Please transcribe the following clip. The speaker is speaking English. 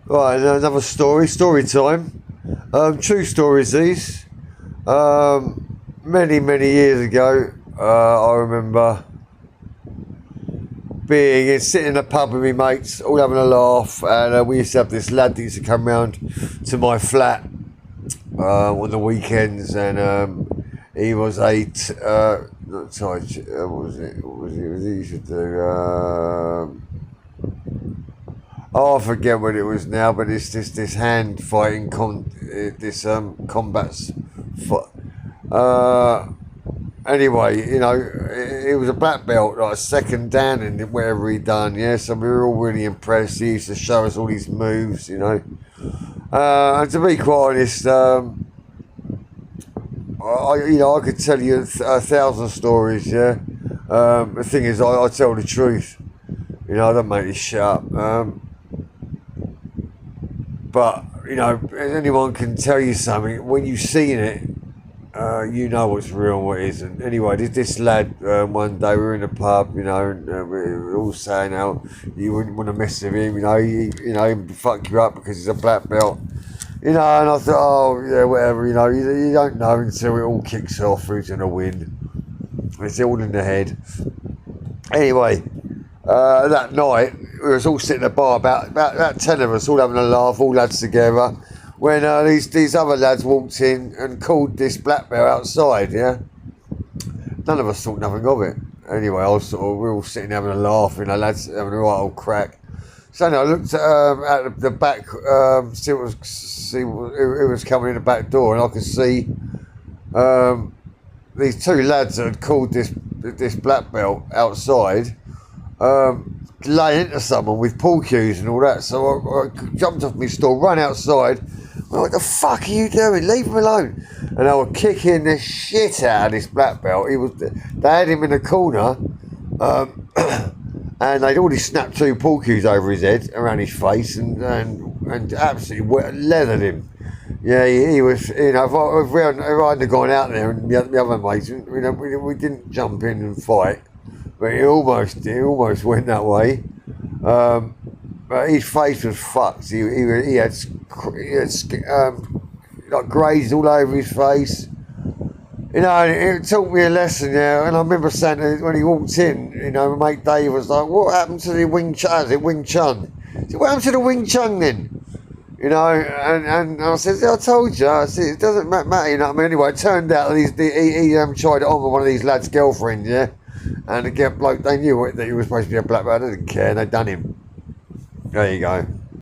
Right, another story time. True stories these. Many years ago, I remember sitting in a pub with my mates, all having a laugh, and we used to have this lad that used to come round to my flat on the weekends, and he was not tight. What was it? What was he used to do? Oh, I forget what it was now, but it's just this hand fighting combats. Uh, anyway, it was a black belt, like a second dan in whatever he done. Yeah, so we were all really impressed. He used to show us all his moves. And to be quite honest, I could tell you a thousand stories. Yeah, the thing is, I tell the truth. I don't make this shit up. But anyone can tell you something when you've seen it. You know what's real and what isn't. Anyway, this lad, one day we were in a pub, and we were all saying how you wouldn't want to mess with him, he'd fuck you up because he's a black belt. And I thought, oh, yeah, whatever, you don't know until it all kicks off who's going to win. It's all in the head. Anyway, that night, we was all sitting at a bar, about 10 of us, all having a laugh, all lads together, when these other lads walked in and called this black belt outside, yeah? None of us thought nothing of it. Anyway, we were all sitting having a laugh, lads having a right old crack. So I looked at the back, see who was coming in the back door, and I could see these two lads that had called this black belt outside, lay into someone with pool cues and all that. So I jumped off my stool, ran outside. What the fuck are you doing? Leave him alone. And I was kicking the shit out of this black belt. They had him in the corner, and they'd already snapped two pool cues over his head, around his face, and absolutely leathered him. Yeah, he was. If I hadn't gone out there and the other mates, we didn't jump in and fight. But it almost went that way. But his face was fucked. He had like graze all over his face. And it taught me a lesson, yeah. And I remember saying when he walked in, my mate Dave was like, "What happened to the Wing Chun?" Is it Wing Chun? I said, "What happened to the Wing Chun then?" And I said, "I told you." I said, "It doesn't matter." Anyway, it turned out that he tried it on with one of these lads' girlfriends, yeah. And the bloke, they knew that he was supposed to be a black belt. They didn't care. They'd done him. There you go.